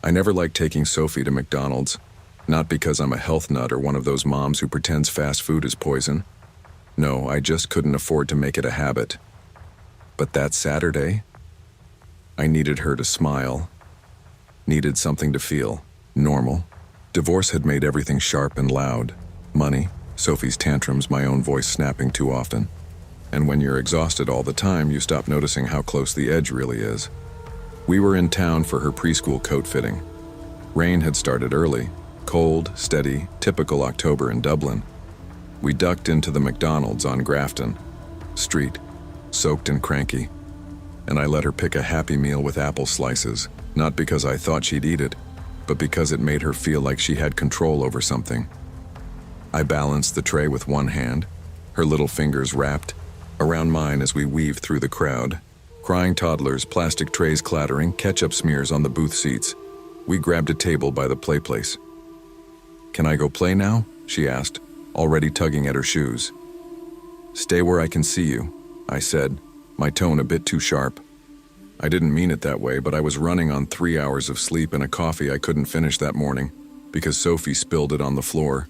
I never liked taking Sophie to McDonald's, not because I'm a health nut or one of those moms who pretends fast food is poison. No, I just couldn't afford to make it a habit. But that Saturday, I needed her to smile, needed something to feel normal. Divorce had made everything sharp and loud. Money, Sophie's tantrums, my own voice snapping too often. And when you're exhausted all the time, you stop noticing how close the edge really is. We were in town for her preschool coat fitting. Rain had started early, cold, steady, typical October in Dublin. We ducked into the McDonald's on Grafton Street, soaked and cranky, and I let her pick a Happy Meal with apple slices, not because I thought she'd eat it, but because it made her feel like she had control over something. I balanced the tray with one hand, her little fingers wrapped around mine as we weaved through the crowd. Crying toddlers, plastic trays clattering, ketchup smears on the booth seats. We grabbed a table by the play place. "Can I go play now?" she asked, already tugging at her shoes. "Stay where I can see you," I said, my tone a bit too sharp. I didn't mean it that way, but I was running on 3 hours of sleep and a coffee I couldn't finish that morning because Sophie spilled it on the floor.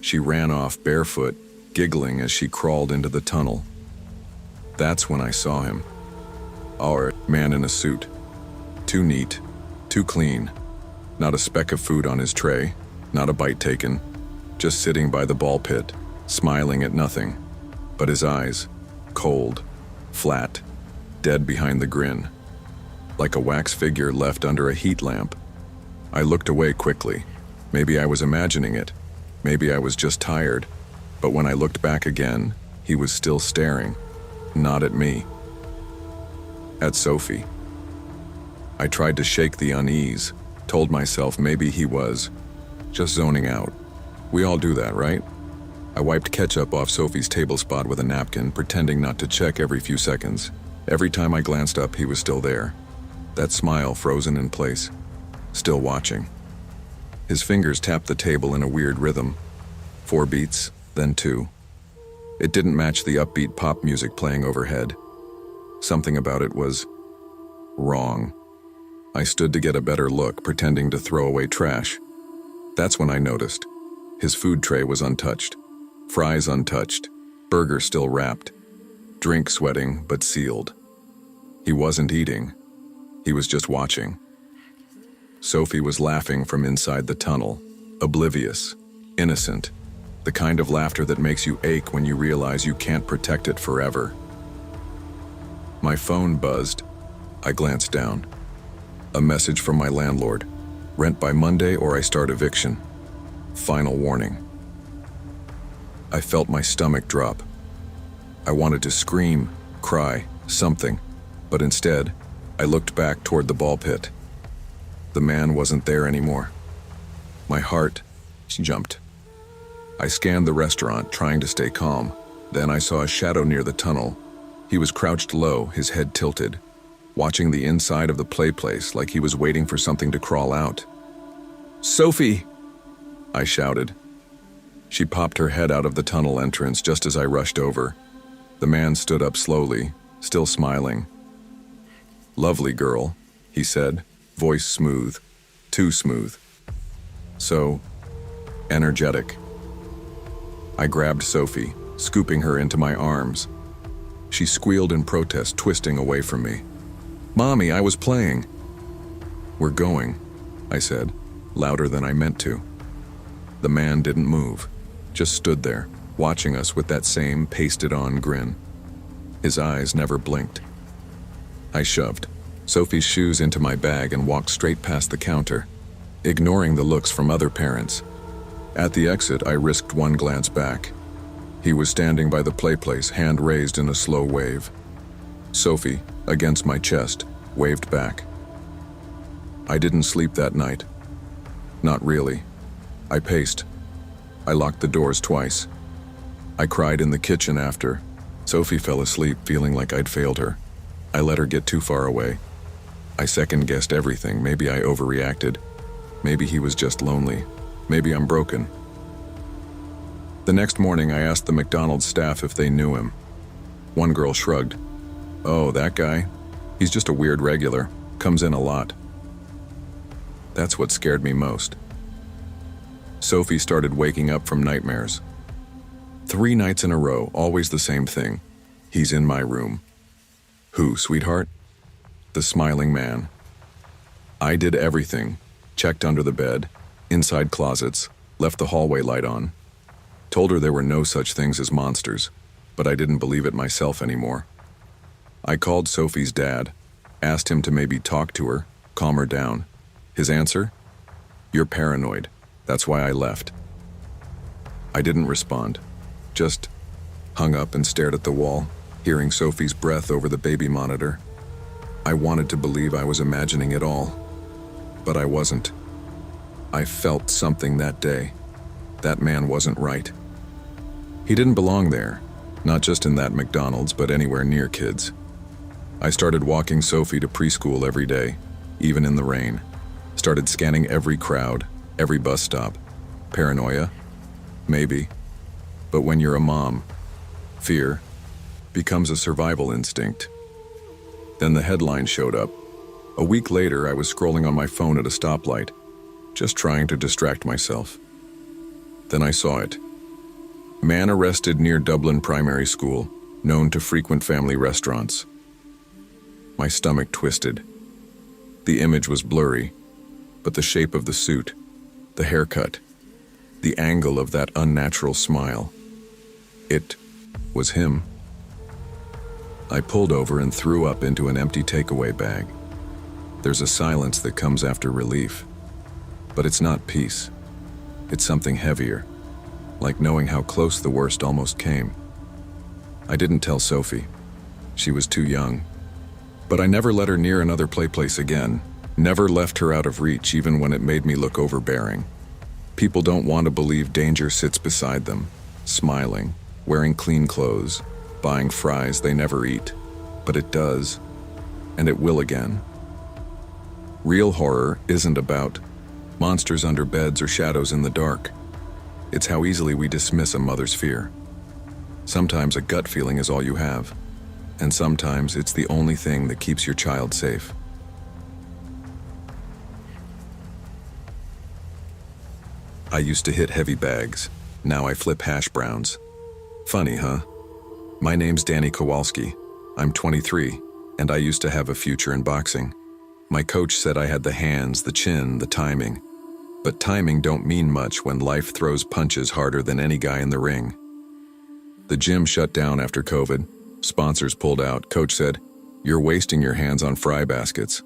She ran off barefoot, giggling as she crawled into the tunnel. That's when I saw him. Our man in a suit. Too neat, too clean. Not a speck of food on his tray, not a bite taken. Just sitting by the ball pit, smiling at nothing. But his eyes, cold, flat, dead behind the grin. Like a wax figure left under a heat lamp. I looked away quickly. Maybe I was imagining it. Maybe I was just tired. But when I looked back again, he was still staring. Not at me. At Sophie. I tried to shake the unease, told myself maybe he was just zoning out. We all do that, right? I wiped ketchup off Sophie's table spot with a napkin, pretending not to check every few seconds. Every time I glanced up, he was still there. That smile frozen in place, still watching. His fingers tapped the table in a weird rhythm. 4 beats, then 2. It didn't match the upbeat pop music playing overhead. Something about it was wrong. I stood to get a better look, pretending to throw away trash. That's when I noticed. His food tray was untouched. Fries untouched. Burger still wrapped. Drink sweating, but sealed. He wasn't eating. He was just watching. Sophie was laughing from inside the tunnel. Oblivious. Innocent. The kind of laughter that makes you ache when you realize you can't protect it forever. My phone buzzed. I glanced down. A message from my landlord. Rent by Monday or I start eviction. Final warning. I felt my stomach drop. I wanted to scream, cry, something, but instead, I looked back toward the ball pit. The man wasn't there anymore. My heart jumped. I scanned the restaurant, trying to stay calm. Then I saw a shadow near the tunnel. He was crouched low, his head tilted, watching the inside of the play place like he was waiting for something to crawl out. "Sophie!" I shouted. She popped her head out of the tunnel entrance just as I rushed over. The man stood up slowly, still smiling. "Lovely girl," he said, voice smooth, too smooth. So energetic. I grabbed Sophie, scooping her into my arms. She squealed in protest, twisting away from me. "Mommy, I was playing." "We're going," I said, louder than I meant to. The man didn't move, just stood there, watching us with that same pasted-on grin. His eyes never blinked. I shoved Sophie's shoes into my bag and walked straight past the counter, ignoring the looks from other parents. At the exit, I risked one glance back. He was standing by the play place, hand raised in a slow wave. Sophie, against my chest, waved back. I didn't sleep that night. Not really. I paced. I locked the doors twice. I cried in the kitchen after. Sophie fell asleep, feeling like I'd failed her. I let her get too far away. I second-guessed everything. Maybe I overreacted. Maybe he was just lonely. Maybe I'm broken. The next morning, I asked the McDonald's staff if they knew him. One girl shrugged. "Oh, that guy? He's just a weird regular. Comes in a lot." That's what scared me most. Sophie started waking up from nightmares. 3 nights in a row, always the same thing. He's in my room. Who, sweetheart? The smiling man. I did everything. Checked under the bed, inside closets, left the hallway light on. Told her there were no such things as monsters, but I didn't believe it myself anymore. I called Sophie's dad, asked him to maybe talk to her, calm her down. His answer? You're paranoid. That's why I left. I didn't respond, just hung up and stared at the wall, hearing Sophie's breath over the baby monitor. I wanted to believe I was imagining it all, but I wasn't. I felt something that day. That man wasn't right. He didn't belong there, not just in that McDonald's, but anywhere near kids. I started walking Sophie to preschool every day, even in the rain. Started scanning every crowd, every bus stop. Paranoia? Maybe. But when you're a mom, fear becomes a survival instinct. Then the headline showed up. A week later, I was scrolling on my phone at a stoplight, just trying to distract myself. Then I saw it. Man arrested near Dublin Primary School, known to frequent family restaurants. My stomach twisted. The image was blurry, but the shape of the suit, the haircut, the angle of that unnatural smile. It was him. I pulled over and threw up into an empty takeaway bag. There's a silence that comes after relief, but it's not peace. It's something heavier, like knowing how close the worst almost came. I didn't tell Sophie. She was too young. But I never let her near another place again. Never left her out of reach, even when it made me look overbearing. People don't want to believe danger sits beside them, smiling, wearing clean clothes, buying fries they never eat. But it does, and it will again. Real horror isn't about monsters under beds or shadows in the dark. It's how easily we dismiss a mother's fear. Sometimes a gut feeling is all you have, and sometimes it's the only thing that keeps your child safe. I used to hit heavy bags. Now I flip hash browns. Funny, huh? My name's Danny Kowalski. I'm 23, and I used to have a future in boxing. My coach said I had the hands, the chin, the timing. But timing don't mean much when life throws punches harder than any guy in the ring. The gym shut down after COVID. Sponsors pulled out. Coach said, "You're wasting your hands on fry baskets."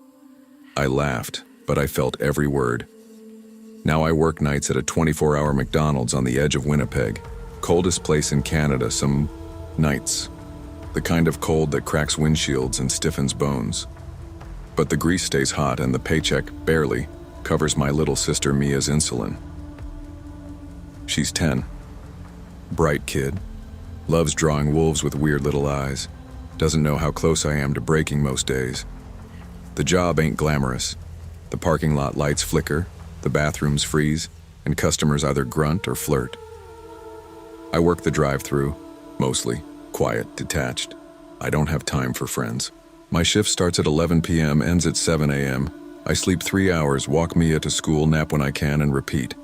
I laughed, but I felt every word. Now I work nights at a 24-hour McDonald's on the edge of Winnipeg. Coldest place in Canada some nights. The kind of cold that cracks windshields and stiffens bones. But the grease stays hot and the paycheck barely covers my little sister Mia's insulin. She's 10. Bright kid. Loves drawing wolves with weird little eyes. Doesn't know how close I am to breaking most days. The job ain't glamorous. The parking lot lights flicker, the bathrooms freeze, and customers either grunt or flirt. I work the drive-thru, mostly, quiet, detached. I don't have time for friends. My shift starts at 11 p.m., ends at 7 a.m. I sleep 3 hours, walk Mia to school, nap when I can, and repeat.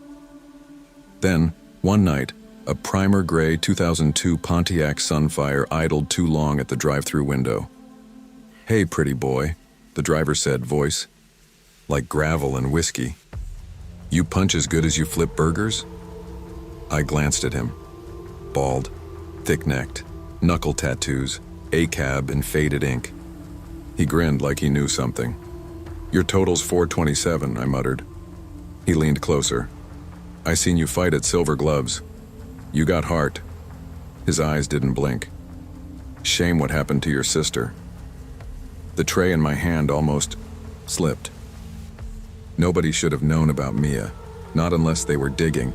Then, one night, a primer gray 2002 Pontiac Sunfire idled too long at the drive-thru window. "Hey, pretty boy," the driver said, voice like gravel and whiskey. "You punch as good as you flip burgers?" I glanced at him. Bald, thick-necked, knuckle tattoos, ACAB and faded ink. He grinned like he knew something. "Your total's 427, I muttered. He leaned closer. "I seen you fight at Silver Gloves. You got heart." His eyes didn't blink. "Shame what happened to your sister." The tray in my hand almost slipped. Nobody should have known about Mia, not unless they were digging,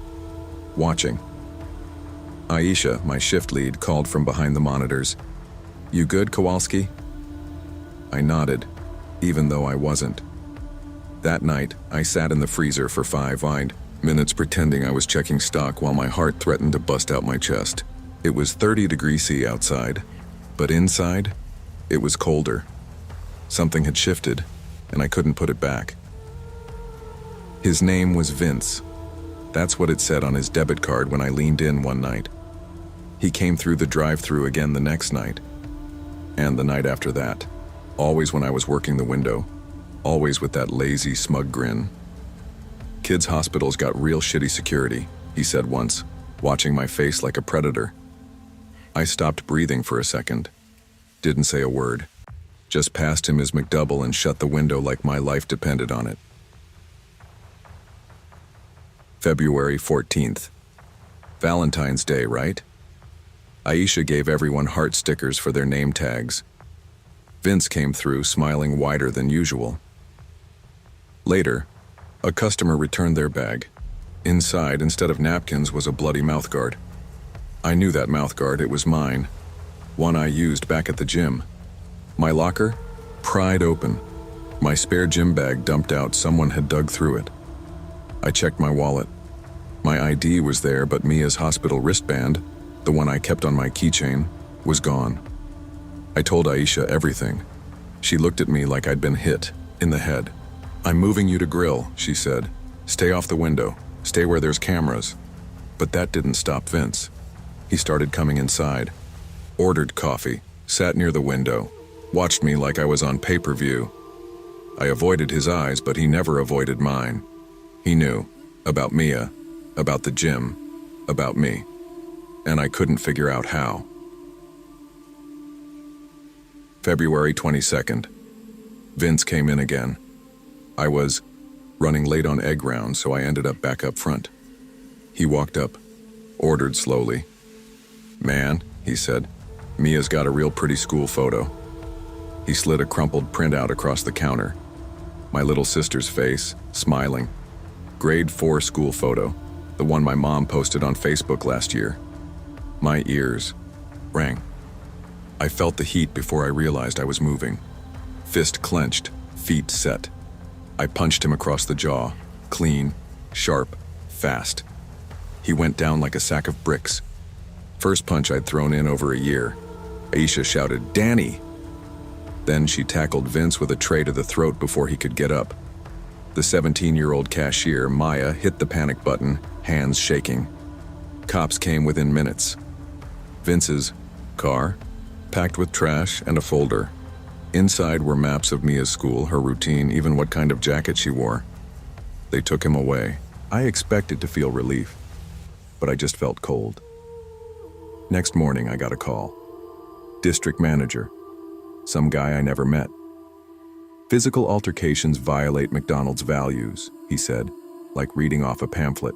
watching. Aisha, my shift lead, called from behind the monitors. "You good, Kowalski?" I nodded, even though I wasn't. That night, I sat in the freezer for 5 minutes pretending I was checking stock while my heart threatened to bust out my chest. It was 30 degrees C outside, but inside, it was colder. Something had shifted, and I couldn't put it back. His name was Vince. That's what it said on his debit card when I leaned in one night. He came through the drive-thru again the next night. And the night after that. Always when I was working the window. Always with that lazy, smug grin. Kids' hospitals got real shitty security, he said once, watching my face like a predator. I stopped breathing for a second. Didn't say a word. Just passed him his McDouble and shut the window like my life depended on it. February 14th. Valentine's Day, right? Aisha gave everyone heart stickers for their name tags. Vince came through, smiling wider than usual. Later, a customer returned their bag. Inside, instead of napkins, was a bloody mouthguard. I knew that mouthguard, it was mine. One I used back at the gym. My locker? Pried open. My spare gym bag dumped out, someone had dug through it. I checked my wallet. My ID was there, but Mia's hospital wristband, the one I kept on my keychain, was gone. I told Aisha everything. She looked at me like I'd been hit, in the head. "I'm moving you to grill," she said. "Stay off the window. Stay where there's cameras." But that didn't stop Vince. He started coming inside. Ordered coffee, sat near the window, watched me like I was on pay-per-view. I avoided his eyes, but he never avoided mine. He knew. About Mia. About the gym. About me. And I couldn't figure out how. February 22nd. Vince came in again. I was running late on egg rounds, so I ended up back up front. He walked up, ordered slowly. "Man," he said, "Mia's got a real pretty school photo." He slid a crumpled printout across the counter. My little sister's face, smiling. Grade 4 school photo, the one my mom posted on Facebook last year. My ears rang. I felt the heat before I realized I was moving. Fist clenched, feet set. I punched him across the jaw, clean, sharp, fast. He went down like a sack of bricks. First punch I'd thrown in over a year. Aisha shouted, "Danny!" Then she tackled Vince with a tray to the throat before he could get up. The 17-year-old cashier, Maya, hit the panic button, hands shaking. Cops came within minutes. Vince's car, packed with trash and a folder. Inside were maps of Mia's school, her routine, even what kind of jacket she wore. They took him away. I expected to feel relief, but I just felt cold. Next morning, I got a call. District manager. Some guy I never met. "Physical altercations violate McDonald's values," he said, like reading off a pamphlet.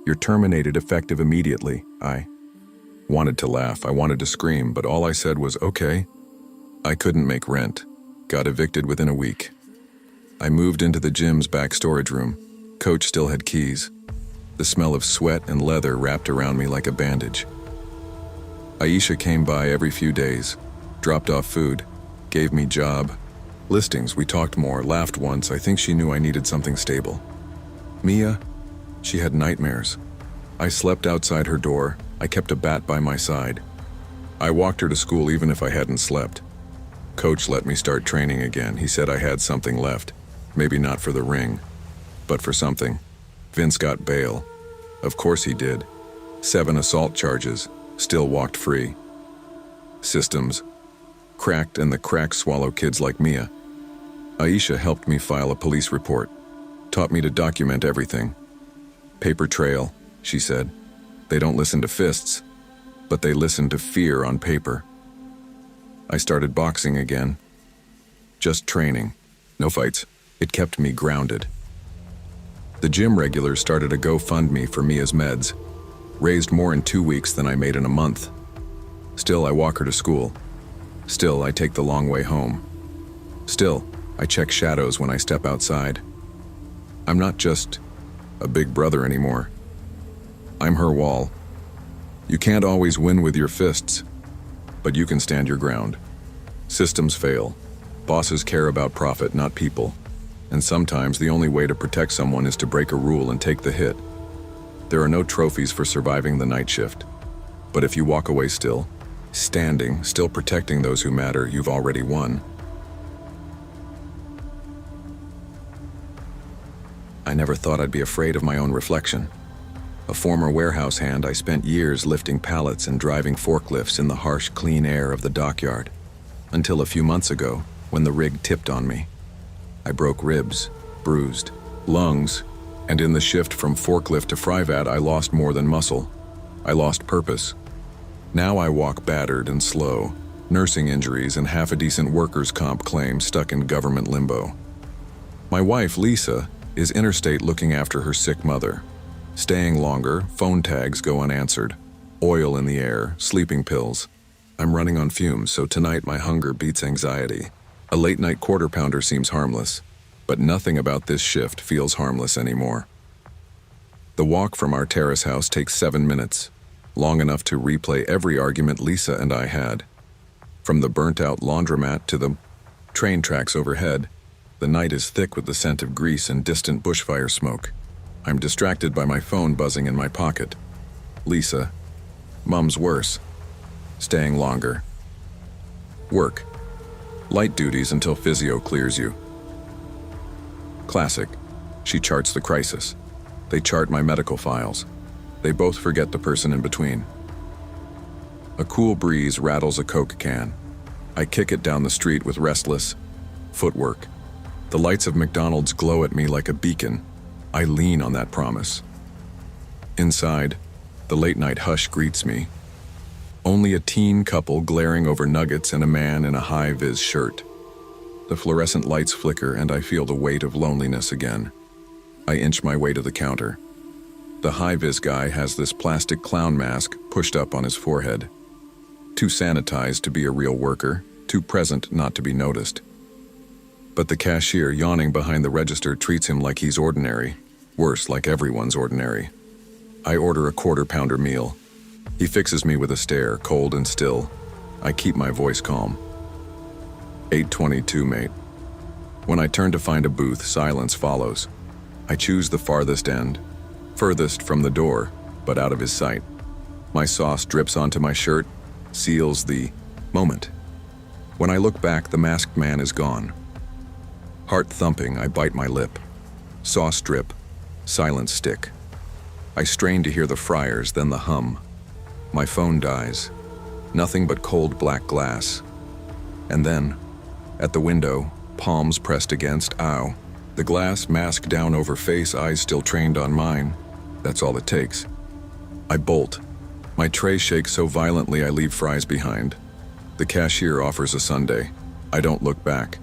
"You're terminated effective immediately." I wanted to laugh, I wanted to scream, but all I said was, "Okay." I couldn't make rent. Got evicted within a week. I moved into the gym's back storage room. Coach still had keys. The smell of sweat and leather wrapped around me like a bandage. Aisha came by every few days, dropped off food, gave me job listings. We talked more, laughed once. I think she knew I needed something stable. Mia, she had nightmares. I slept outside her door. I kept a bat by my side. I walked her to school even if I hadn't slept. Coach let me start training again. He said I had something left. Maybe not for the ring, but for something. Vince got bail. Of course he did. 7 assault charges. Still walked free. Systems cracked, and the cracks swallow kids like Mia. Aisha helped me file a police report. Taught me to document everything. Paper trail, she said. They don't listen to fists, but they listen to fear on paper. I started boxing again. Just training. No fights. It kept me grounded. The gym regulars started a GoFundMe for Mia's meds. Raised more in 2 weeks than I made in a month. Still, I walk her to school. Still, I take the long way home. Still, I check shadows when I step outside. I'm not just a big brother anymore. I'm her wall. You can't always win with your fists, but you can stand your ground. Systems fail. Bosses care about profit, not people. And sometimes the only way to protect someone is to break a rule and take the hit. There are no trophies for surviving the night shift. But if you walk away still, standing, still protecting those who matter, you've already won. I never thought I'd be afraid of my own reflection. A former warehouse hand, I spent years lifting pallets and driving forklifts in the harsh, clean air of the dockyard. Until a few months ago, when the rig tipped on me. I broke ribs, bruised lungs, and in the shift from forklift to fry vat, I lost more than muscle. I lost purpose. Now I walk battered and slow, nursing injuries and half a decent workers' comp claim stuck in government limbo. My wife, Lisa, is interstate looking after her sick mother. Staying longer, phone tags go unanswered. Oil in the air, sleeping pills. I'm running on fumes, so tonight my hunger beats anxiety. A late-night quarter-pounder seems harmless, but nothing about this shift feels harmless anymore. The walk from our terrace house takes 7 minutes, long enough to replay every argument Lisa and I had. From the burnt-out laundromat to the train tracks overhead, the night is thick with the scent of grease and distant bushfire smoke. I'm distracted by my phone buzzing in my pocket. Lisa. Mum's worse. Staying longer. Work. Light duties until physio clears you. Classic. She charts the crisis. They chart my medical files. They both forget the person in between. A cool breeze rattles a Coke can. I kick it down the street with restless footwork. The lights of McDonald's glow at me like a beacon. I lean on that promise. Inside, the late-night hush greets me. Only a teen couple glaring over nuggets and a man in a high-vis shirt. The fluorescent lights flicker and I feel the weight of loneliness again. I inch my way to the counter. The high-vis guy has this plastic clown mask pushed up on his forehead. Too sanitized to be a real worker, too present not to be noticed. But the cashier yawning behind the register treats him like he's ordinary, worse, like everyone's ordinary. I order a quarter-pounder meal. He fixes me with a stare, cold and still. I keep my voice calm. 8:22, mate. When I turn to find a booth, silence follows. I choose the farthest end, furthest from the door, but out of his sight. My sauce drips onto my shirt, seals the moment. When I look back, the masked man is gone. Heart thumping, I bite my lip. Sauce drip, silence stick. I strain to hear the fryers, then the hum. My phone dies. Nothing but cold black glass. And then, at the window, palms pressed against, ow. The glass, mask down over face, eyes still trained on mine. That's all it takes. I bolt. My tray shakes so violently I leave fries behind. The cashier offers a sundae. I don't look back.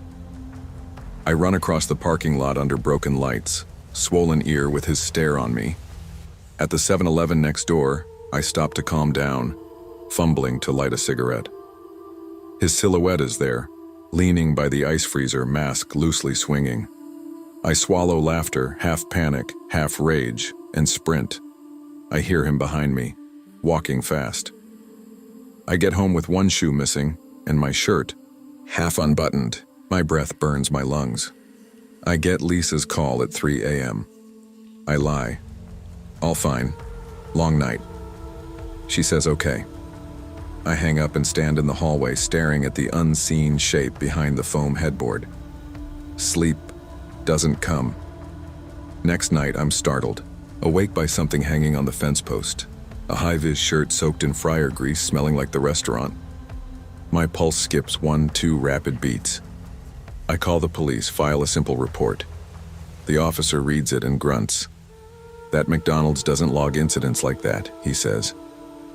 I run across the parking lot under broken lights, swollen ear with his stare on me. At the 7-Eleven next door, I stop to calm down, fumbling to light a cigarette. His silhouette is there, leaning by the ice freezer, mask loosely swinging. I swallow laughter, half panic, half rage, and sprint. I hear him behind me, walking fast. I get home with one shoe missing, and my shirt, half unbuttoned. My breath burns my lungs. I get Lisa's call at 3 a.m. I lie. All fine. Long night. She says okay. I hang up and stand in the hallway staring at the unseen shape behind the foam headboard. Sleep doesn't come. Next night, I'm startled, awake by something hanging on the fence post. A high-vis shirt soaked in fryer grease smelling like the restaurant. My pulse skips 1-2 rapid beats. I call the police, file a simple report. The officer reads it and grunts. That McDonald's doesn't log incidents like that, he says.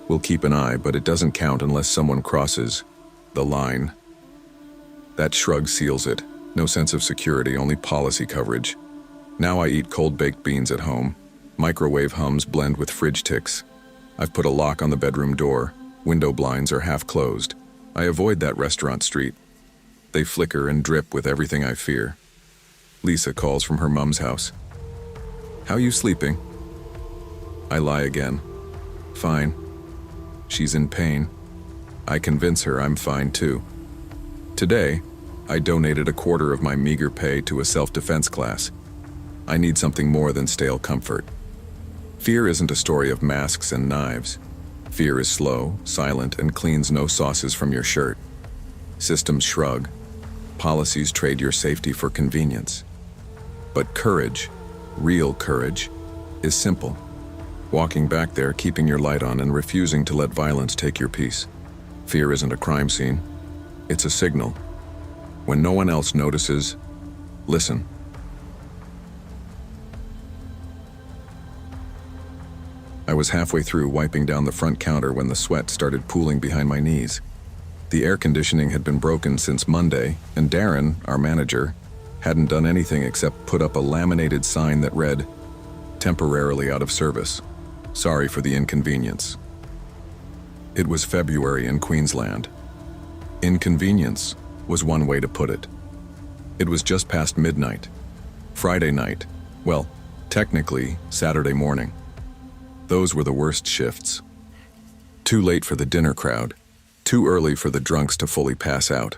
We'll keep an eye, but it doesn't count unless someone crosses the line. That shrug seals it. No sense of security, only policy coverage. Now I eat cold baked beans at home. Microwave hums blend with fridge ticks. I've put a lock on the bedroom door. Window blinds are half closed. I avoid that restaurant street. They flicker and drip with everything I fear. Lisa calls from her mom's house. How you sleeping? I lie again. Fine. She's in pain. I convince her I'm fine too. Today, I donated a quarter of my meager pay to a self-defense class. I need something more than stale comfort. Fear isn't a story of masks and knives. Fear is slow, silent, and cleans no sauces from your shirt. Systems shrug. Policies trade your safety for convenience. But courage, Real courage is simple. Walking back there, keeping your light on, and refusing to let violence take your peace. Fear isn't a crime scene. It's a signal. When no one else notices, listen. I was halfway through wiping down the front counter when the sweat started pooling behind my knees. The air conditioning had been broken since Monday, and Darren, our manager, hadn't done anything except put up a laminated sign that read, "Temporarily out of service. Sorry for the inconvenience." It was February in Queensland. Inconvenience was one way to put it. It was just past midnight. Friday night. Well, technically, Saturday morning. Those were the worst shifts. Too late for the dinner crowd. Too early for the drunks to fully pass out.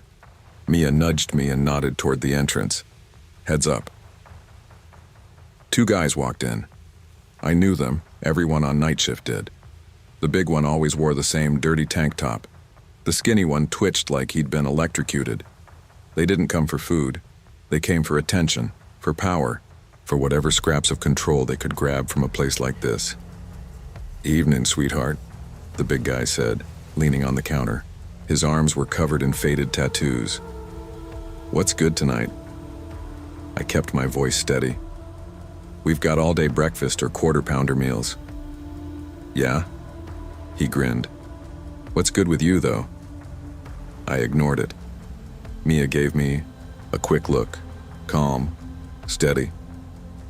Mia nudged me and nodded toward the entrance. Heads up. Two guys walked in. I knew them. Everyone on night shift did. The big one always wore the same dirty tank top. The skinny one twitched like he'd been electrocuted. They didn't come for food. They came for attention, for power, for whatever scraps of control they could grab from a place like this. "Evening, sweetheart," the big guy said, leaning on the counter. His arms were covered in faded tattoos. "What's good tonight?" I kept my voice steady. "We've got all-day breakfast or quarter-pounder meals." "Yeah?" He grinned. "What's good with you, though?" I ignored it. Mia gave me a quick look. Calm, steady.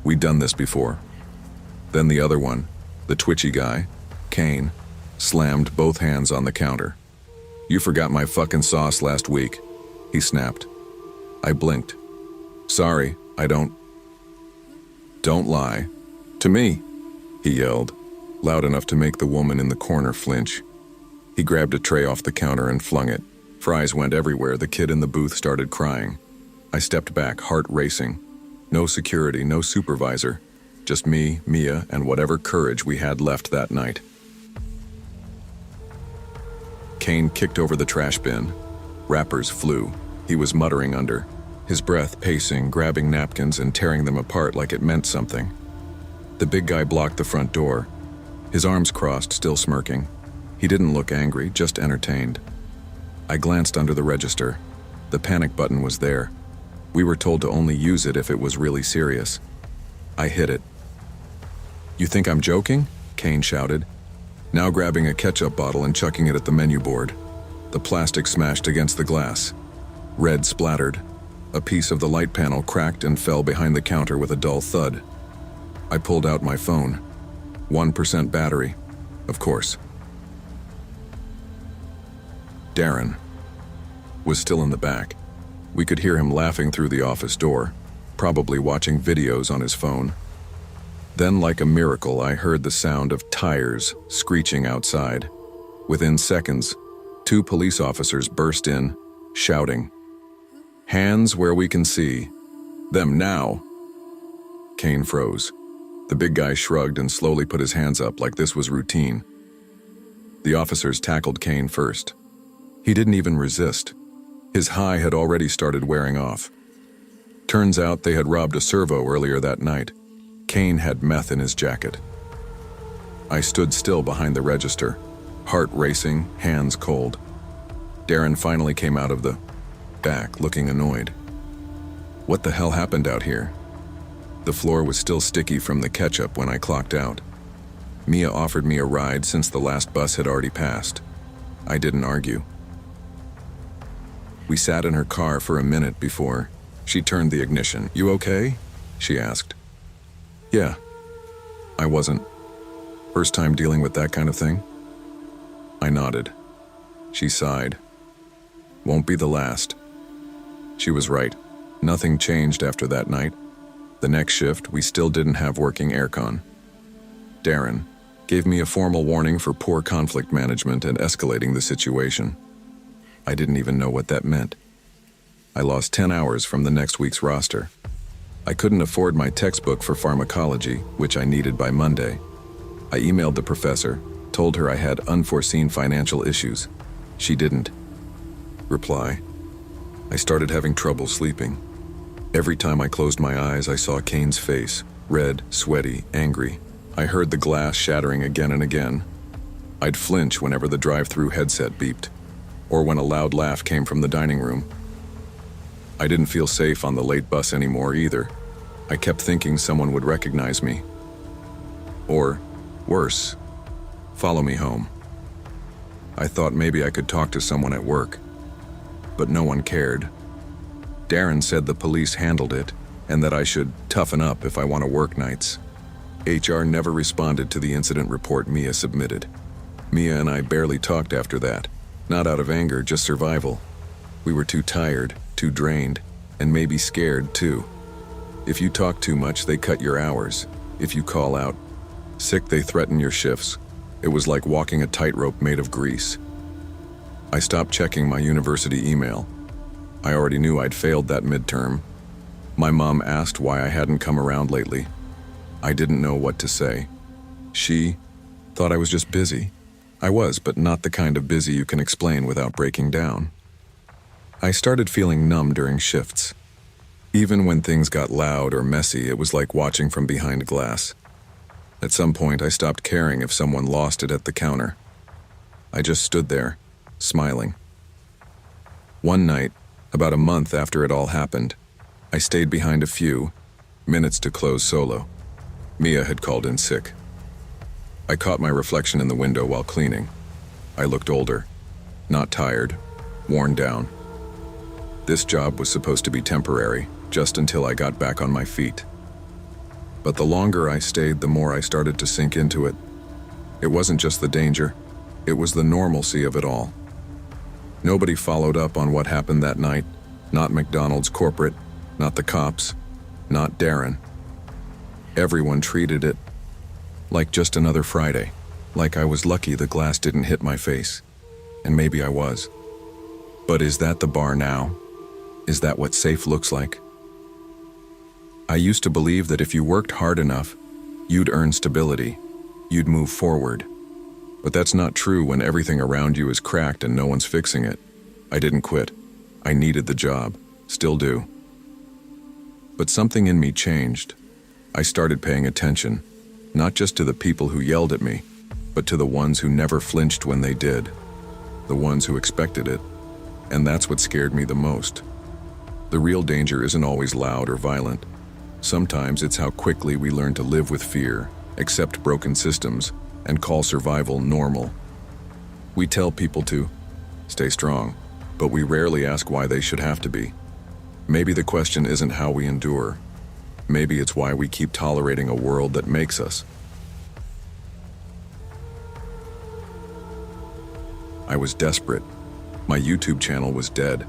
We'd done this before. Then the other one, the twitchy guy, Kane, slammed both hands on the counter. "You forgot my fucking sauce last week," he snapped. I blinked. "Sorry, I don't lie. To me," he yelled, loud enough to make the woman in the corner flinch. He grabbed a tray off the counter and flung it. Fries went everywhere. The kid in the booth started crying. I stepped back, heart racing. No security, no supervisor. Just me, Mia, and whatever courage we had left that night. Kane kicked over the trash bin. Wrappers flew. He was muttering under, his breath pacing, grabbing napkins and tearing them apart like it meant something. The big guy blocked the front door. His arms crossed, still smirking. He didn't look angry, just entertained. I glanced under the register. The panic button was there. We were told to only use it if it was really serious. I hit it. "You think I'm joking?" Kane shouted, now grabbing a ketchup bottle and chucking it at the menu board. The plastic smashed against the glass. Red splattered. A piece of the light panel cracked and fell behind the counter with a dull thud. I pulled out my phone. 1% battery, of course. Darren was still in the back. We could hear him laughing through the office door, probably watching videos on his phone. Then, like a miracle, I heard the sound of tires screeching outside. Within seconds, 2 police officers burst in, shouting, "Hands where we can see. Them now." Kane froze. The big guy shrugged and slowly put his hands up like this was routine. The officers tackled Kane first. He didn't even resist. His high had already started wearing off. Turns out they had robbed a servo earlier that night. Kane had meth in his jacket. I stood still behind the register, heart racing, hands cold. Darren finally came out of the back, looking annoyed. "What the hell happened out here?" The floor was still sticky from the ketchup when I clocked out. Mia offered me a ride since the last bus had already passed. I didn't argue. We sat in her car for a minute before she turned the ignition. "You okay?" she asked. "Yeah." I wasn't. First time dealing with that kind of thing? I nodded. She sighed. "Won't be the last." She was right. Nothing changed after that night. The next shift, we still didn't have working aircon. Darren gave me a formal warning for poor conflict management and escalating the situation. I didn't even know what that meant. I lost 10 hours from the next week's roster. I couldn't afford my textbook for pharmacology, which I needed by Monday. I emailed the professor, told her I had unforeseen financial issues. She didn't reply. I started having trouble sleeping. Every time I closed my eyes, I saw Kane's face, Red, sweaty, angry. I heard the glass shattering again and again. I'd flinch whenever the drive-thru headset beeped, or when a loud laugh came from the dining room. I didn't feel safe on the late bus anymore either. I kept thinking someone would recognize me. Or, worse, follow me home. I thought maybe I could talk to someone at work, but no one cared. Darren said the police handled it and that I should toughen up if I want to work nights. HR never responded to the incident report Mia submitted. Mia and I barely talked after that, not out of anger, just survival. We were too tired, too drained, and maybe scared too. If you talk too much, they cut your hours. If you call out sick, they threaten your shifts. It was like walking a tightrope made of grease. I stopped checking my university email. I already knew I'd failed that midterm. My mom asked why I hadn't come around lately. I didn't know what to say. She thought I was just busy. I was, but not the kind of busy you can explain without breaking down. I started feeling numb during shifts. Even when things got loud or messy, it was like watching from behind glass. At some point, I stopped caring if someone lost it at the counter. I just stood there, smiling. One night, about a month after it all happened, I stayed behind a few minutes to close solo. Mia had called in sick. I caught my reflection in the window while cleaning. I looked older, not tired, worn down. This job was supposed to be temporary, just until I got back on my feet. But the longer I stayed, the more I started to sink into it. It wasn't just the danger, it was the normalcy of it all. Nobody followed up on what happened that night, not McDonald's corporate, not the cops, not Darren. Everyone treated it like just another Friday, like I was lucky the glass didn't hit my face. And maybe I was. But is that the bar now? Is that what safe looks like? I used to believe that if you worked hard enough, you'd earn stability, you'd move forward. But that's not true when everything around you is cracked and no one's fixing it. I didn't quit. I needed the job, still do. But something in me changed. I started paying attention, not just to the people who yelled at me, but to the ones who never flinched when they did, the ones who expected it. And that's what scared me the most. The real danger isn't always loud or violent. Sometimes it's how quickly we learn to live with fear, accept broken systems, and call survival normal. We tell people to stay strong, but we rarely ask why they should have to be. Maybe the question isn't how we endure. Maybe it's why we keep tolerating a world that makes us. I was desperate. My YouTube channel was dead.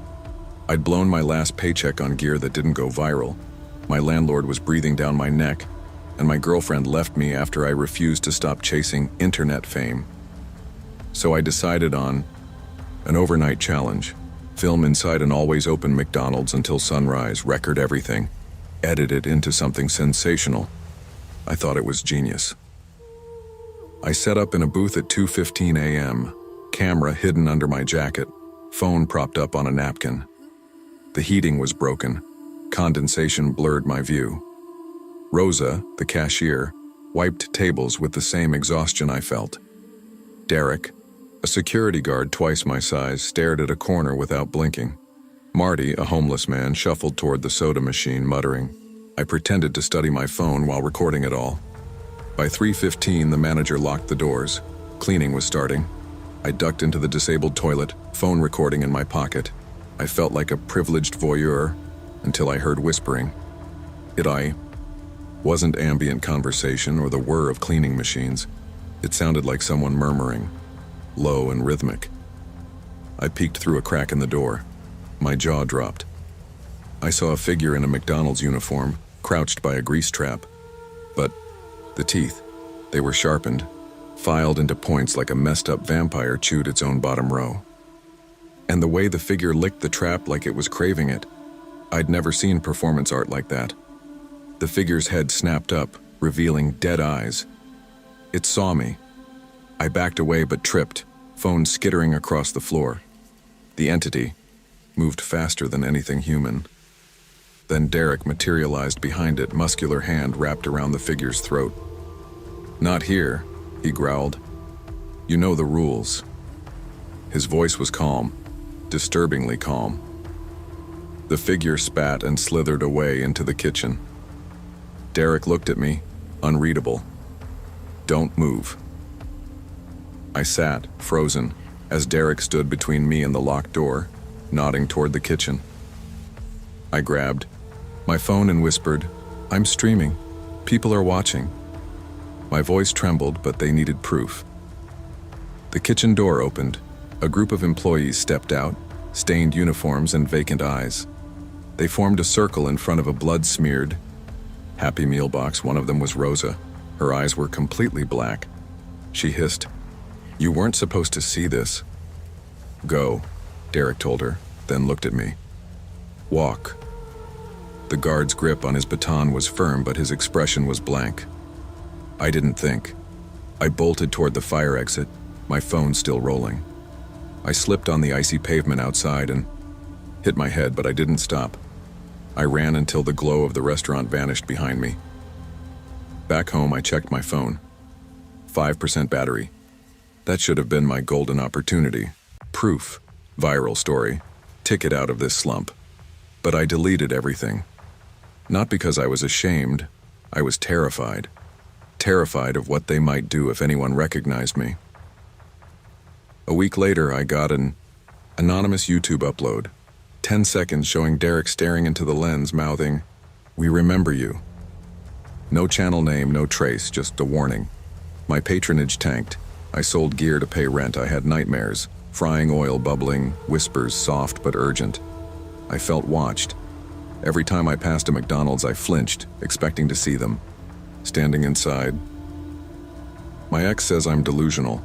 I'd blown my last paycheck on gear that didn't go viral. My landlord was breathing down my neck, and my girlfriend left me after I refused to stop chasing internet fame. So I decided on an overnight challenge. Film inside an always open McDonald's until sunrise, record everything, edit it into something sensational. I thought it was genius. I set up in a booth at 2:15 a.m., camera hidden under my jacket, phone propped up on a napkin. The heating was broken. Condensation blurred my view. Rosa, the cashier, wiped tables with the same exhaustion I felt. Derek, a security guard twice my size, stared at a corner without blinking. Marty, a homeless man, shuffled toward the soda machine, muttering. I pretended to study my phone while recording it all. By 3:15, the manager locked the doors. Cleaning was starting. I ducked into the disabled toilet, phone recording in my pocket. I felt like a privileged voyeur until I heard whispering. It wasn't ambient conversation or the whir of cleaning machines. It sounded like someone murmuring, low and rhythmic. I peeked through a crack in the door. My jaw dropped. I saw a figure in a McDonald's uniform, crouched by a grease trap. But the teeth, they were sharpened, filed into points like a messed-up vampire chewed its own bottom row. And the way the figure licked the trap like it was craving it, I'd never seen performance art like that. The figure's head snapped up, revealing dead eyes. It saw me. I backed away but tripped, phone skittering across the floor. The entity moved faster than anything human. Then Derek materialized behind it, muscular hand wrapped around the figure's throat. "Not here," he growled. "You know the rules." His voice was calm, disturbingly calm. The figure spat and slithered away into the kitchen. Derek looked at me, unreadable. "Don't move." I sat, frozen, as Derek stood between me and the locked door, nodding toward the kitchen. I grabbed my phone and whispered, "I'm streaming. People are watching." My voice trembled, but they needed proof. The kitchen door opened. A group of employees stepped out, stained uniforms and vacant eyes. They formed a circle in front of a blood-smeared Happy Meal box. One of them was Rosa. Her eyes were completely black. She hissed, "You weren't supposed to see this." "Go," Derek told her, then looked at me. "Walk." The guard's grip on his baton was firm, but his expression was blank. I didn't think. I bolted toward the fire exit, my phone still rolling. I slipped on the icy pavement outside and hit my head, but I didn't stop. I ran until the glow of the restaurant vanished behind me. Back home, I checked my phone. 5% battery. That should have been my golden opportunity. Proof, viral story, ticket out of this slump. But I deleted everything. Not because I was ashamed, I was terrified. Terrified of what they might do if anyone recognized me. A week later, I got an anonymous YouTube upload. 10 seconds showing Derek staring into the lens, mouthing, "We remember you." No channel name, no trace, just a warning. My patronage tanked. I sold gear to pay rent. I had nightmares. Frying oil bubbling, whispers soft but urgent. I felt watched. Every time I passed a McDonald's, I flinched, expecting to see them. Standing inside. My ex says I'm delusional.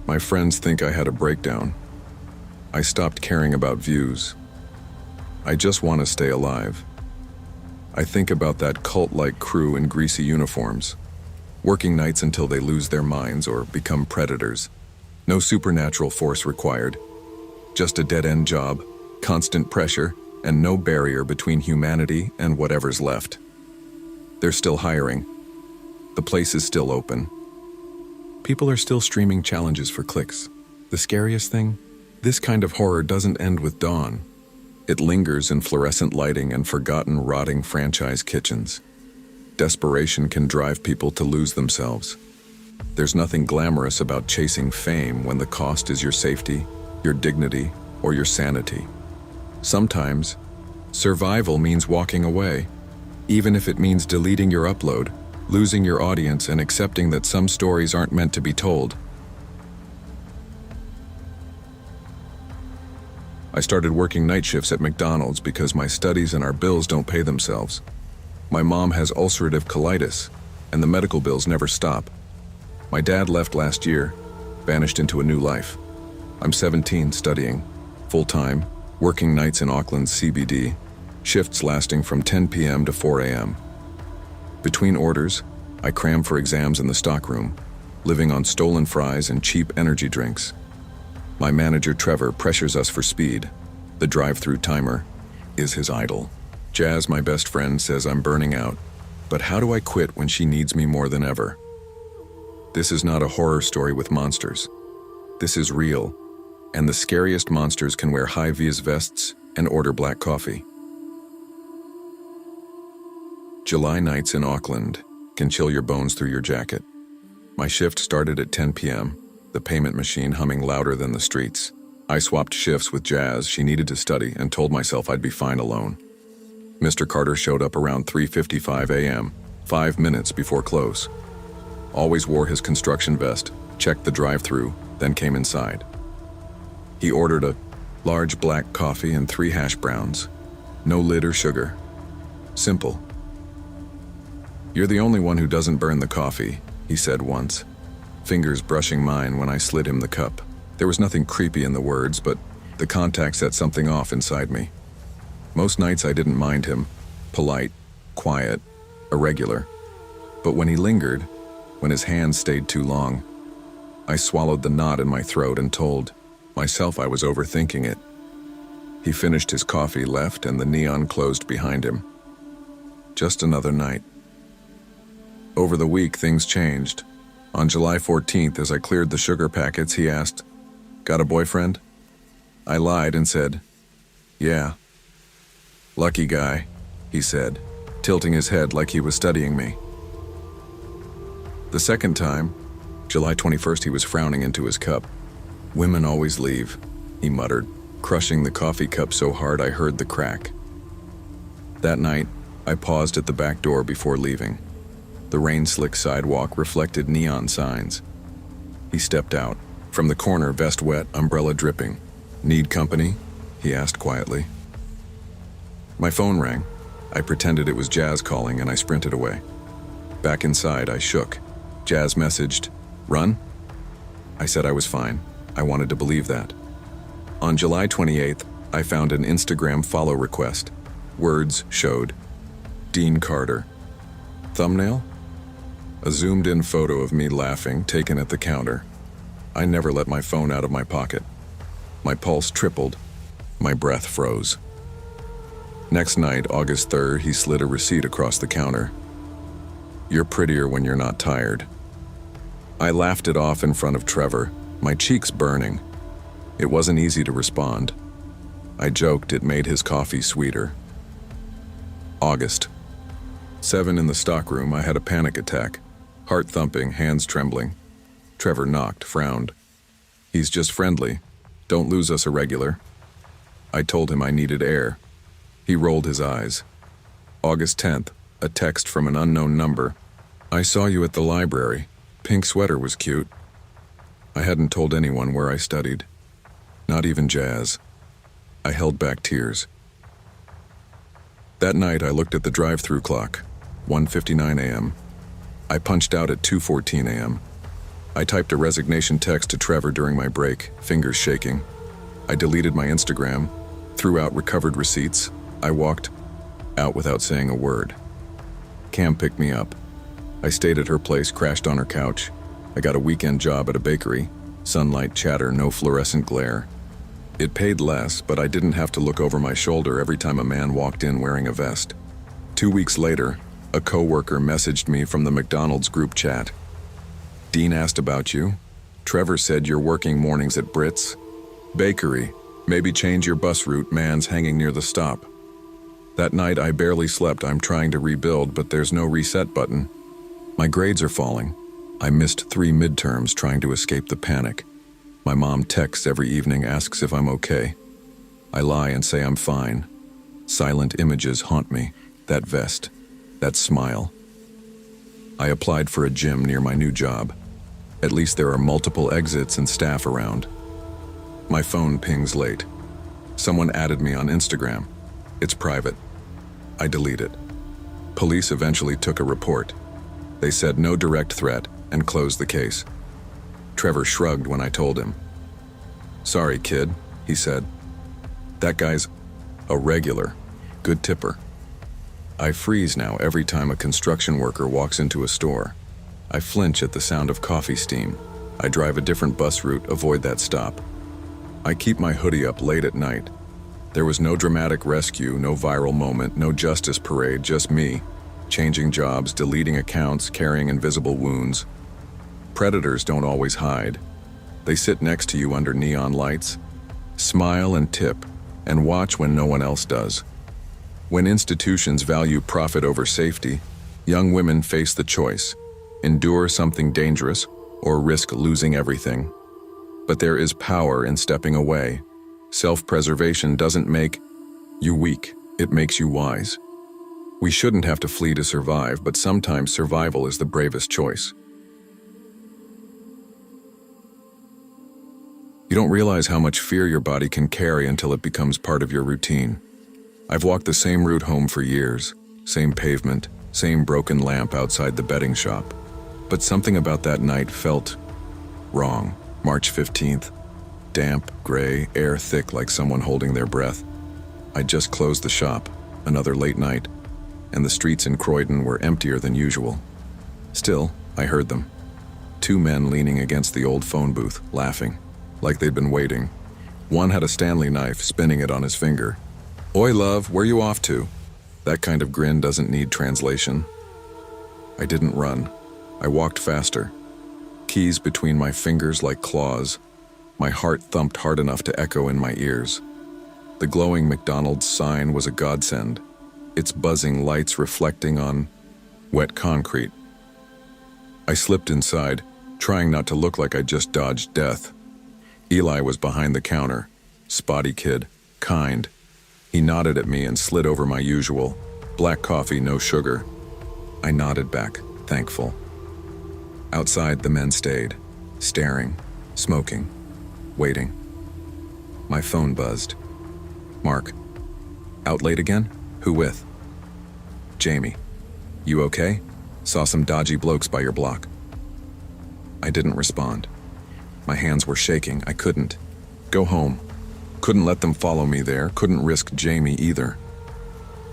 My friends think I had a breakdown. I stopped caring about views. I just want to stay alive. I think about that cult-like crew in greasy uniforms, working nights until they lose their minds or become predators. No supernatural force required. Just a dead-end job, constant pressure, and no barrier between humanity and whatever's left. They're still hiring. The place is still open. People are still streaming challenges for clicks. The scariest thing? This kind of horror doesn't end with dawn. It lingers in fluorescent lighting and forgotten, rotting franchise kitchens. Desperation can drive people to lose themselves. There's nothing glamorous about chasing fame when the cost is your safety, your dignity, or your sanity. Sometimes, survival means walking away, even if it means deleting your upload, losing your audience, and accepting that some stories aren't meant to be told. I started working night shifts at McDonald's because my studies and our bills don't pay themselves. My mom has ulcerative colitis, and the medical bills never stop. My dad left last year, vanished into a new life. I'm 17, studying, full-time, working nights in Auckland's CBD, shifts lasting from 10 p.m. to 4 a.m. Between orders, I cram for exams in the stockroom, living on stolen fries and cheap energy drinks. My manager, Trevor, pressures us for speed. The drive-thru timer is his idol. Jazz, my best friend, says I'm burning out. But how do I quit when she needs me more than ever? This is not a horror story with monsters. This is real, and the scariest monsters can wear high-vis vests and order black coffee. July nights in Auckland can chill your bones through your jacket. My shift started at 10 p.m., the payment machine humming louder than the streets. I swapped shifts with Jazz. She needed to study and told myself I'd be fine alone. Mr. Carter showed up around 3:55 a.m., 5 minutes before close. Always wore his construction vest, checked the drive-thru, then came inside. He ordered a large black coffee and 3 hash browns. No lid or sugar. Simple. "You're the only one who doesn't burn the coffee," he said once, fingers brushing mine when I slid him the cup. There was nothing creepy in the words, but the contact set something off inside me. Most nights I didn't mind him, polite, quiet, irregular. But when he lingered, when his hands stayed too long, I swallowed the knot in my throat and told myself I was overthinking it. He finished his coffee, left, and the neon closed behind him. Just another night. Over the week, things changed. On July 14th, as I cleared the sugar packets, he asked, "Got a boyfriend?" I lied and said, "Yeah." "Lucky guy," he said, tilting his head like he was studying me. The second time, July 21st, he was frowning into his cup. "Women always leave," he muttered, crushing the coffee cup so hard I heard the crack. That night, I paused at the back door before leaving. The rain-slick sidewalk reflected neon signs. He stepped out. From the corner, vest wet, umbrella dripping. "Need company?" he asked quietly. My phone rang. I pretended it was Jazz calling and I sprinted away. Back inside, I shook. Jazz messaged, "Run?" I said I was fine. I wanted to believe that. On July 28th, I found an Instagram follow request. Words showed, "Dean Carter." Thumbnail? A zoomed-in photo of me laughing, taken at the counter. I never let my phone out of my pocket. My pulse tripled. My breath froze. Next night, August 3rd, he slid a receipt across the counter. "You're prettier when you're not tired." I laughed it off in front of Trevor, my cheeks burning. It wasn't easy to respond. I joked it made his coffee sweeter. August. 7 in the stockroom, I had a panic attack. Heart thumping, hands trembling. Trevor knocked, frowned. "He's just friendly. Don't lose us irregular." I told him I needed air. He rolled his eyes. August 10th, a text from an unknown number. "I saw you at the library. Pink sweater was cute." I hadn't told anyone where I studied. Not even Jazz. I held back tears. That night, I looked at the drive-thru clock. 1:59 a.m. I punched out at 2:14 a.m. I typed a resignation text to Trevor during my break, fingers shaking. I deleted my Instagram, threw out recovered receipts. I walked out without saying a word. Cam picked me up. I stayed at her place, crashed on her couch. I got a weekend job at a bakery. Sunlight, chatter, no fluorescent glare. It paid less, but I didn't have to look over my shoulder every time a man walked in wearing a vest. 2 weeks later, a coworker messaged me from the McDonald's group chat. "Dean asked about you. Trevor said you're working mornings at Brits. Bakery. Maybe change your bus route, man's hanging near the stop." That night I barely slept. I'm trying to rebuild, but there's no reset button. My grades are falling. I missed 3 midterms trying to escape the panic. My mom texts every evening, asks if I'm okay. I lie and say I'm fine. Silent images haunt me. That vest. That smile. I applied for a gym near my new job. At least there are multiple exits and staff around. My phone pings late. Someone added me on Instagram. It's private. I delete it. Police eventually took a report. They said no direct threat and closed the case. Trevor shrugged when I told him. "Sorry, kid," he said. "That guy's a regular, good tipper." I freeze now every time a construction worker walks into a store. I flinch at the sound of coffee steam. I drive a different bus route, avoid that stop. I keep my hoodie up late at night. There was no dramatic rescue, no viral moment, no justice parade, just me, changing jobs, deleting accounts, carrying invisible wounds. Predators don't always hide. They sit next to you under neon lights, smile and tip, and watch when no one else does. When institutions value profit over safety, young women face the choice: endure something dangerous or risk losing everything. But there is power in stepping away. Self-preservation doesn't make you weak, it makes you wise. We shouldn't have to flee to survive, but sometimes survival is the bravest choice. You don't realize how much fear your body can carry until it becomes part of your routine. I've walked the same route home for years, same pavement, same broken lamp outside the betting shop. But something about that night felt wrong. March 15th. Damp, gray, air thick like someone holding their breath. I'd just closed the shop, another late night, and the streets in Croydon were emptier than usual. Still, I heard them. 2 men leaning against the old phone booth, laughing, like they'd been waiting. One had a Stanley knife, spinning it on his finger. "Oi, love, where you off to?" That kind of grin doesn't need translation. I didn't run. I walked faster. Keys between my fingers like claws. My heart thumped hard enough to echo in my ears. The glowing McDonald's sign was a godsend, its buzzing lights reflecting on wet concrete. I slipped inside, trying not to look like I just dodged death. Eli was behind the counter, spotty kid, kind. He nodded at me and slid over my usual, black coffee, no sugar. I nodded back, thankful. Outside, the men stayed, staring, smoking, waiting. My phone buzzed. "Mark. Out late again? Who with?" "Jamie. You okay? Saw some dodgy blokes by your block." I didn't respond. My hands were shaking. I couldn't. Go home. Couldn't let them follow me there. Couldn't risk Jamie either.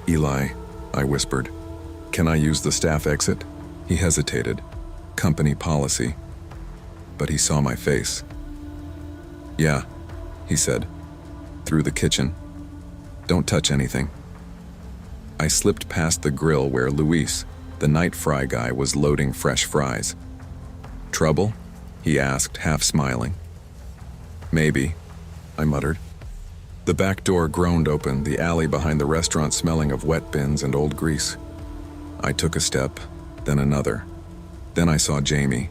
"Eli," I whispered. "Can I use the staff exit?" He hesitated. Company policy. But he saw my face. "Yeah," he said. "Through the kitchen. Don't touch anything." I slipped past the grill where Luis, the night fry guy, was loading fresh fries. "Trouble?" he asked, half smiling. "Maybe," I muttered. The back door groaned open, the alley behind the restaurant smelling of wet bins and old grease. I took a step, then another. Then I saw Jamie.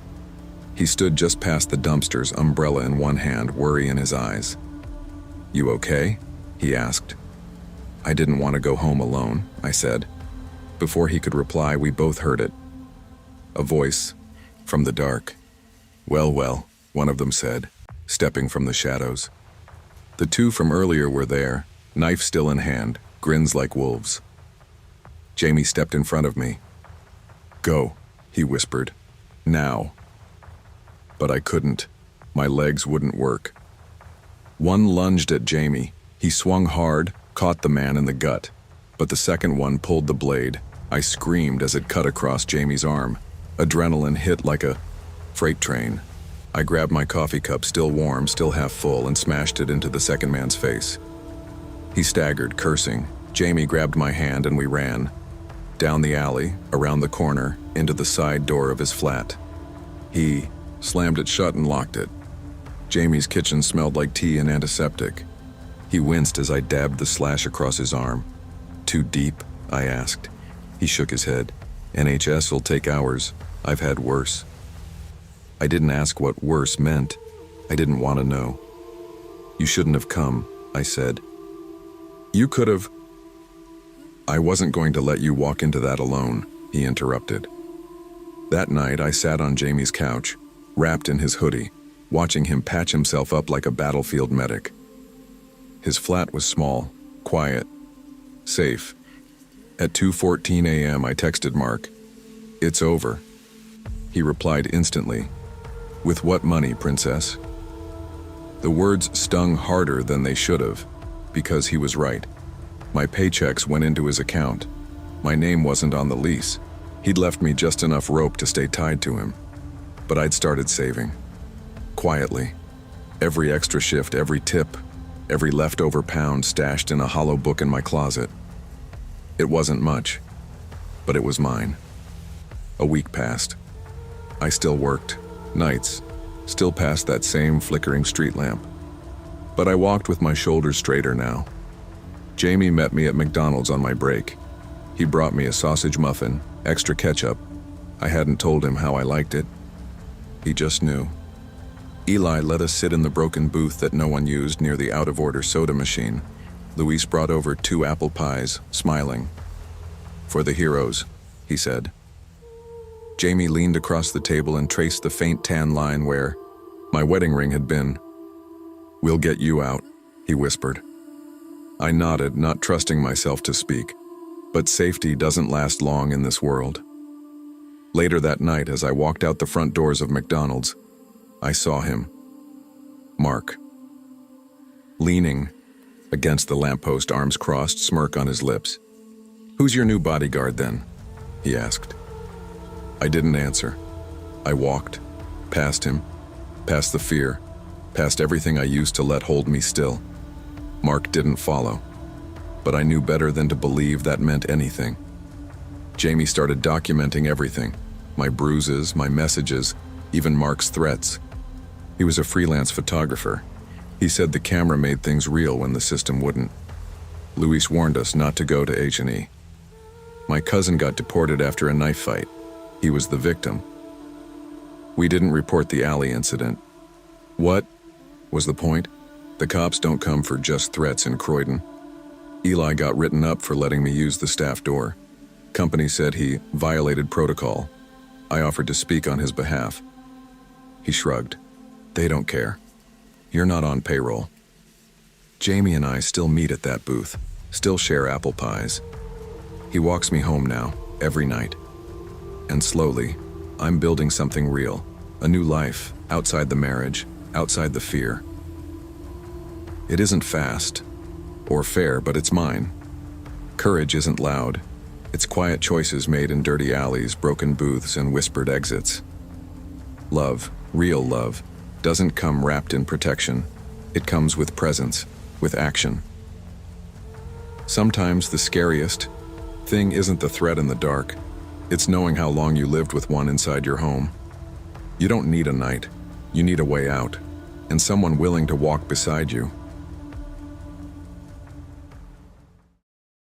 He stood just past the dumpsters, umbrella in one hand, worry in his eyes. "You okay?" he asked. "I didn't want to go home alone," I said. Before he could reply, we both heard it. A voice from the dark. "Well, well," one of them said, stepping from the shadows. The two from earlier were there, knife still in hand, grins like wolves. Jamie stepped in front of me. "Go," he whispered. "Now." But I couldn't. My legs wouldn't work. One lunged at Jamie. He swung hard, caught the man in the gut. But the second one pulled the blade. I screamed as it cut across Jamie's arm. Adrenaline hit like a freight train. I grabbed my coffee cup, still warm, still half full, and smashed it into the second man's face. He staggered, cursing. Jamie grabbed my hand and we ran. Down the alley, around the corner, into the side door of his flat. He slammed it shut and locked it. Jamie's kitchen smelled like tea and antiseptic. He winced as I dabbed the slash across his arm. "Too deep?" I asked. He shook his head. "NHS'll take hours. I've had worse." I didn't ask what worse meant. I didn't want to know. "You shouldn't have come," I said. "You could have." "I wasn't going to let you walk into that alone," he interrupted. That night, I sat on Jamie's couch, wrapped in his hoodie, watching him patch himself up like a battlefield medic. His flat was small, quiet, safe. At 2:14 a.m., I texted Mark. "It's over." He replied instantly. "With what money, princess?" The words stung harder than they should have, because he was right. My paychecks went into his account. My name wasn't on the lease. He'd left me just enough rope to stay tied to him. But I'd started saving. Quietly. Every extra shift, every tip, every leftover pound stashed in a hollow book in my closet. It wasn't much, but it was mine. A week passed. I still worked, nights, still past that same flickering street lamp. But I walked with my shoulders straighter now. Jamie met me at McDonald's on my break. He brought me a sausage muffin, extra ketchup. I hadn't told him how I liked it. He just knew. Eli let us sit in the broken booth that no one used near the out-of-order soda machine. Luis brought over 2 apple pies, smiling. "For the heroes," he said. Jamie leaned across the table and traced the faint tan line where my wedding ring had been. "We'll get you out," he whispered. I nodded, not trusting myself to speak. But safety doesn't last long in this world. Later that night, as I walked out the front doors of McDonald's, I saw him. Mark. Leaning against the lamppost, arms crossed, smirk on his lips. "Who's your new bodyguard then?" he asked. I didn't answer. I walked, past him, past the fear, past everything I used to let hold me still. Mark didn't follow, but I knew better than to believe that meant anything. Jamie started documenting everything, my bruises, my messages, even Mark's threats. He was a freelance photographer. He said the camera made things real when the system wouldn't. Luis warned us not to go to H&E. My cousin got deported after a knife fight. He was the victim. We didn't report the alley incident. What was the point? The cops don't come for just threats in Croydon. Eli got written up for letting me use the staff door. Company said he violated protocol. I offered to speak on his behalf. He shrugged. They don't care. You're not on payroll. Jamie and I still meet at that booth, still share apple pies. He walks me home now, every night. And slowly, I'm building something real, a new life, outside the marriage, outside the fear. It isn't fast or fair, but it's mine. Courage isn't loud. It's quiet choices made in dirty alleys, broken booths, and whispered exits. Love, real love, doesn't come wrapped in protection. It comes with presence, with action. Sometimes the scariest thing isn't the threat in the dark. It's knowing how long you lived with one inside your home. You don't need a night. You need a way out, and someone willing to walk beside you.